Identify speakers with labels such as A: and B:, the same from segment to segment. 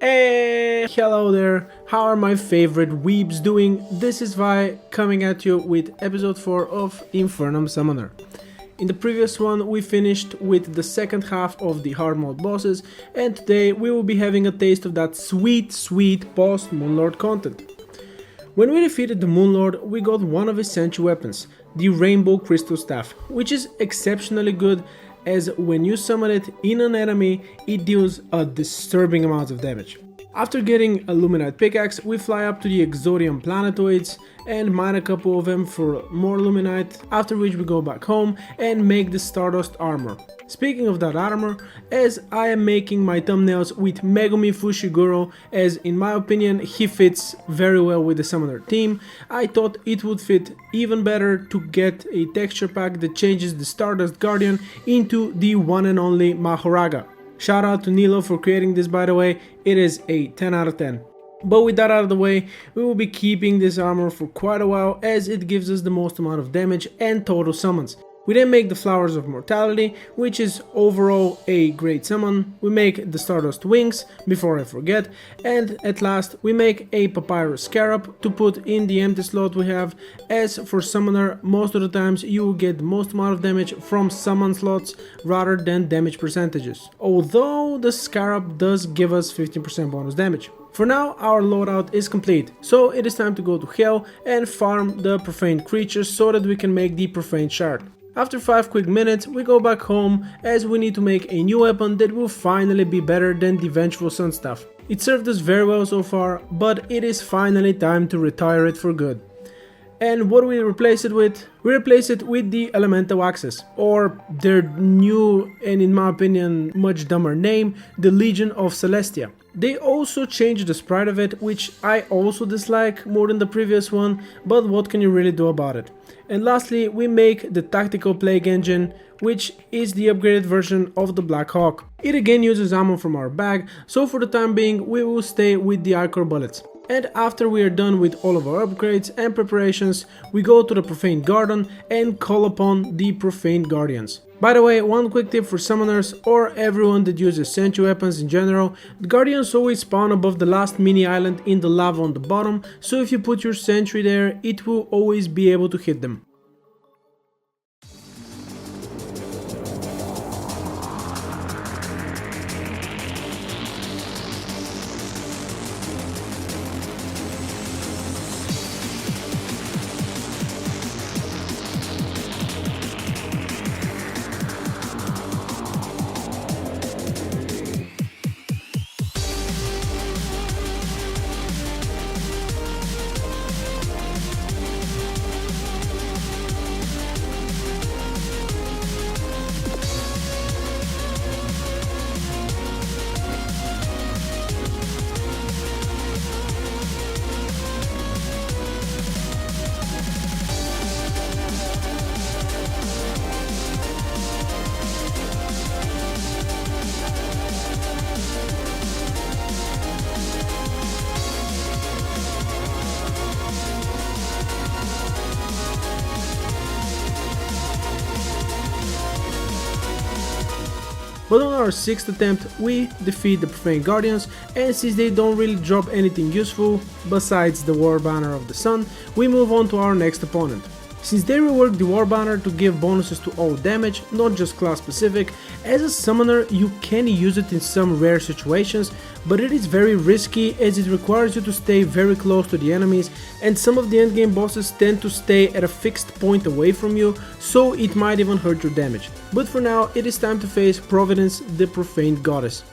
A: Hey, hello there, how are my favorite weebs doing? This is Vi coming at you with episode 4 of Infernum Summoner. In the previous one we finished with the second half of the hard mode bosses, and today we will be having a taste of that sweet post Moonlord content. When we defeated the Moonlord, we got one of his essential weapons, the Rainbow Crystal Staff, which is exceptionally good as when you summon it in an enemy, it deals a disturbing amount of damage. After getting a Luminite pickaxe, we fly up to the Exodium planetoids and mine a couple of them for more Luminite, after which we go back home and make the Stardust armor. Speaking of that armor, as I am making my thumbnails with Megumi Fushiguro, as in my opinion he fits very well with the summoner team, I thought it would fit even better to get a texture pack that changes the Stardust Guardian into the one and only Mahoraga. Shout out to Nilo for creating this, by the way, it is a 10 out of 10. But with that out of the way, we will be keeping this armor for quite a while as it gives us the most amount of damage and total summons. We then make the Flowers of Mortality, which is overall a great summon. We make the Stardust Wings, before I forget, and at last we make a Papyrus Scarab to put in the empty slot we have, as for Summoner most of the times you will get the most amount of damage from summon slots rather than damage percentages, although the Scarab does give us 15% bonus damage. For now our loadout is complete, so it is time to go to Hell and farm the Profaned creatures so that we can make the Profaned Shard. After 5 quick minutes we go back home as we need to make a new weapon that will finally be better than the Vengeful Sun Staff. It served us very well so far, but it is finally time to retire it for good. And what do we replace it with? We replace it with the Elemental Axes, or their new and in my opinion much dumber name, the Legion of Celestia. They also changed the sprite of it, which I also dislike more than the previous one, but what can you really do about it? And lastly, we make the Tactical Plague Engine, which is the upgraded version of the Black Hawk. It again uses ammo from our bag, so for the time being we will stay with the Ichor bullets. And after we are done with all of our upgrades and preparations, we go to the Profaned Garden and call upon the Profaned Guardians. By the way, one quick tip for summoners or everyone that uses essential weapons in general, the Guardians always spawn above the last mini island in the lava on the bottom, so if you put your sentry there, it will always be able to hit them. But on our 6th attempt we defeat the Profaned Guardians, and since they don't really drop anything useful besides the War Banner of the Sun, we move on to our next opponent. Since they reworked the War Banner to give bonuses to all damage, not just class specific, as a summoner you can use it in some rare situations, but it is very risky as it requires you to stay very close to the enemies, and some of the endgame bosses tend to stay at a fixed point away from you, so it might even hurt your damage. But for now it is time to face Providence, the Profaned Goddess.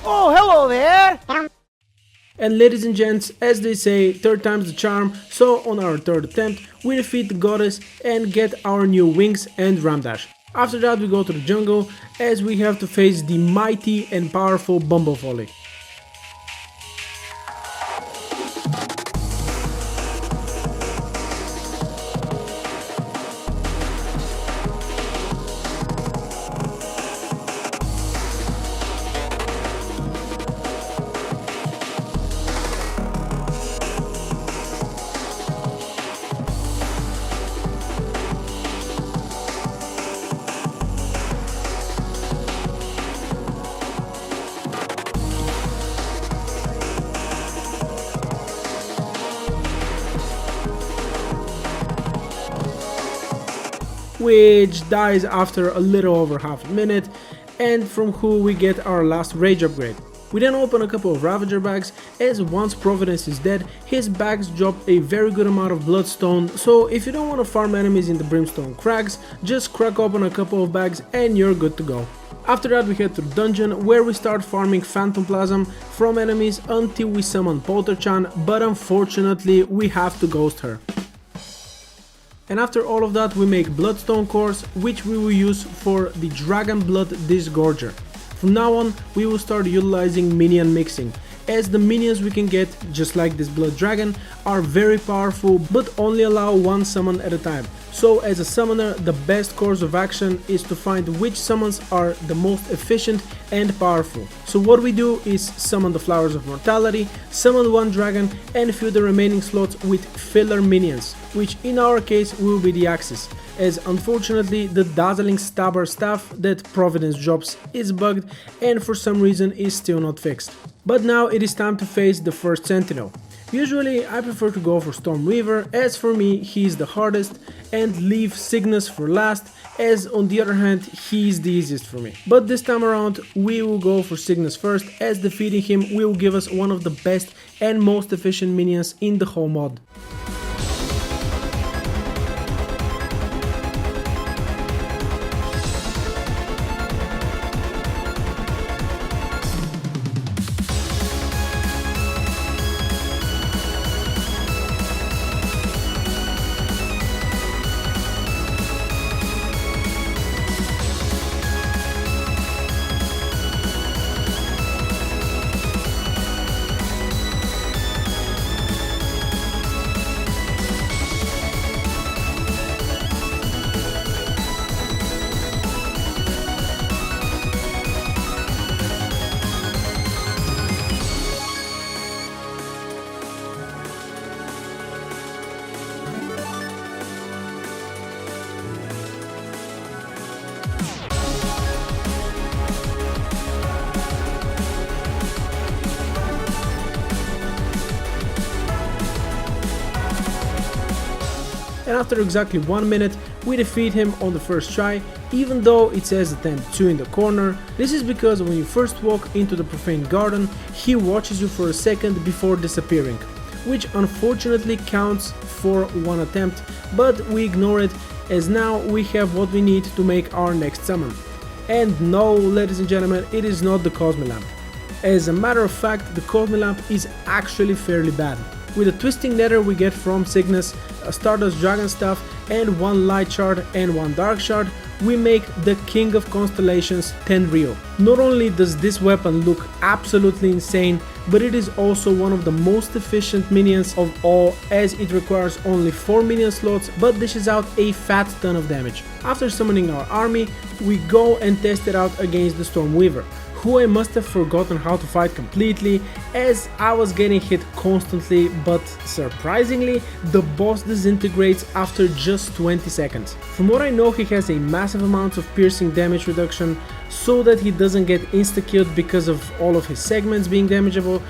B: Oh, hello there!
A: And ladies and gents, as they say, third time's the charm, so on our third attempt, we defeat the goddess and get our new wings and ram dash. After that we go to the jungle, as we have to face the mighty and powerful Bumblefolly. Which dies after a little over half a minute, and from who we get our last rage upgrade. We then open a couple of Ravager bags, as once Providence is dead, his bags drop a very good amount of bloodstone, so if you don't want to farm enemies in the Brimstone Crags, just crack open a couple of bags and you're good to go. After that we head to the dungeon, where we start farming Phantom Plasm from enemies until we summon Polterchan, but unfortunately we have to ghost her. And after all of that we make Bloodstone cores, which we will use for the Dragon Blood Disgorger. From now on we will start utilizing minion mixing, as the minions we can get, just like this Blood Dragon, are very powerful but only allow one summon at a time. So as a summoner, the best course of action is to find which summons are the most efficient and powerful. So what we do is summon the Flowers of Mortality, summon one dragon and fill the remaining slots with filler minions, which in our case will be the Axis, as unfortunately the Dazzling Stabber staff that Providence drops is bugged and for some reason is still not fixed. But now it is time to face the first Sentinel. Usually I prefer to go for Stormweaver, as for me he is the hardest, and leave Cygnus for last, as on the other hand he is the easiest for me. But this time around we will go for Cygnus first, as defeating him will give us one of the best and most efficient minions in the whole mod. And after exactly 1 minute we defeat him on the first try, even though it says attempt 2 in the corner. This is because when you first walk into the Profaned garden, he watches you for a second before disappearing, which unfortunately counts for one attempt, but we ignore it, as now we have what we need to make our next summon. And no, ladies and gentlemen, it is not the Cosmilamp. As a matter of fact, the Cosmilamp is actually fairly bad. With a Twisting Nether we get from Cygnus, a Stardust Dragon Staff, and 1 Light Shard and 1 Dark Shard, we make the King of Constellations Tenryou. Not only does this weapon look absolutely insane, but it is also one of the most efficient minions of all, as it requires only 4 minion slots but dishes out a fat ton of damage. After summoning our army, we go and test it out against the Stormweaver, who I must have forgotten how to fight completely, as I was getting hit constantly, but surprisingly the boss disintegrates after just 20 seconds. From what I know, he has a massive amount of piercing damage reduction so that he doesn't get insta-killed because of all of his segments being damageable,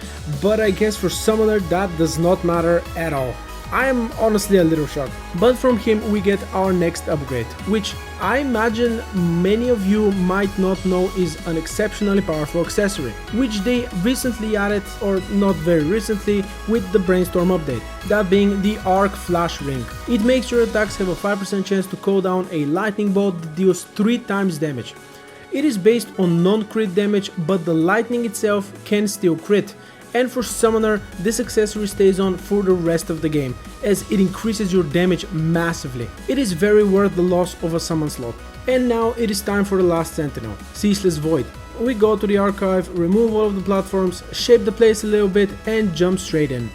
A: but I guess for Summoner that does not matter at all. I am honestly a little shocked. But from him we get our next upgrade, which I imagine many of you might not know is an exceptionally powerful accessory, which they recently added, or not very recently, with the Brainstorm update, that being the Arc Flash Ring. It makes your attacks have a 5% chance to call down a lightning bolt that deals 3 times damage. It is based on non-crit damage, but the lightning itself can still crit. And for Summoner, this accessory stays on for the rest of the game, as it increases your damage massively. It is very worth the loss of a summon slot. And now it is time for the last Sentinel, Ceaseless Void. We go to the archive, remove all of the platforms, shape the place a little bit and jump straight in.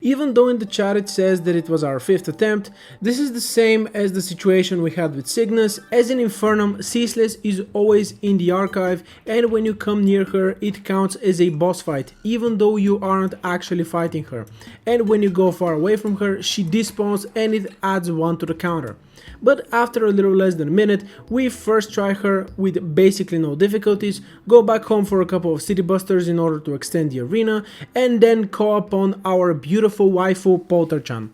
A: Even though in the chat it says that it was our 5th attempt, this is the same as the situation we had with Cygnus, as in Infernum, Ceaseless is always in the archive, and when you come near her it counts as a boss fight, even though you aren't actually fighting her, and when you go far away from her she despawns and it adds 1 to the counter. But after a little less than a minute, we first try her with basically no difficulties, go back home for a couple of city busters in order to extend the arena, and then call upon our beautiful waifu Polter-chan.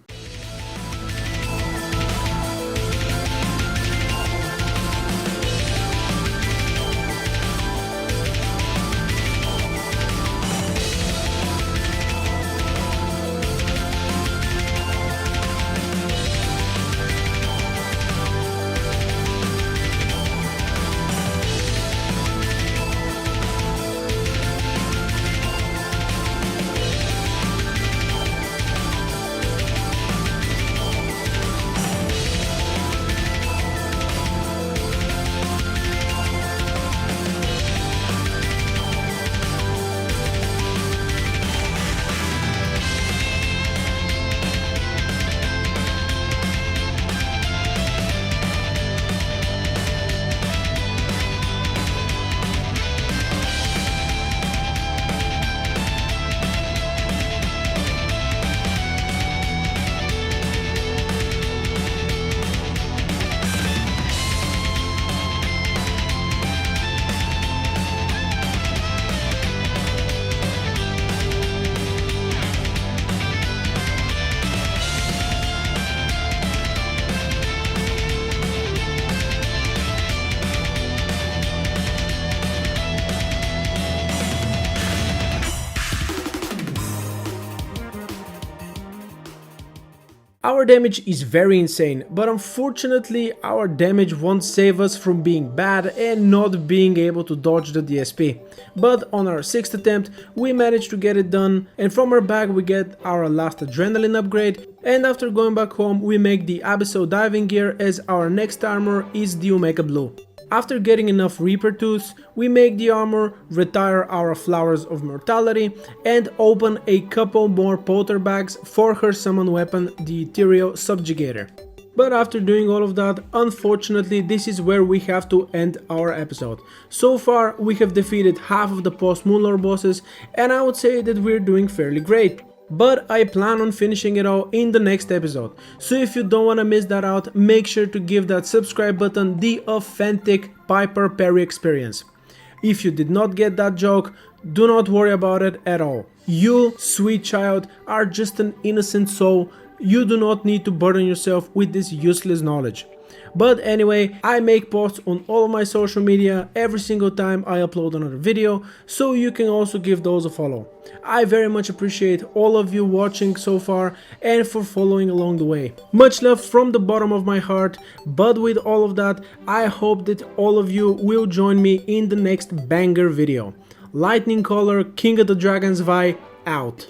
A: Our damage is very insane, but unfortunately our damage won't save us from being bad and not being able to dodge the DSP. But on our 6th attempt we managed to get it done, and from our bag we get our last adrenaline upgrade, and after going back home we make the Abyssal diving gear, as our next armor is the Omega Blue. After getting enough Reaper Tooths, we make the armor, retire our Flowers of Mortality, and open a couple more Potter bags for her summon weapon, the Ethereal Subjugator. But after doing all of that, unfortunately this is where we have to end our episode. So far we have defeated half of the post-Moonlord bosses, and I would say that we're doing fairly great. But I plan on finishing it all in the next episode, so if you don't want to miss that out, make sure to give that subscribe button the authentic Piper Perry experience. If you did not get that joke, do not worry about it at all. You, sweet child, are just an innocent soul. You do not need to burden yourself with this useless knowledge. But anyway, I make posts on all of my social media every single time I upload another video, so you can also give those a follow. I very much appreciate all of you watching so far and for following along the way. Much love from the bottom of my heart, but with all of that, I hope that all of you will join me in the next banger video. Lightning Caller, King of the Dragons Vi, out.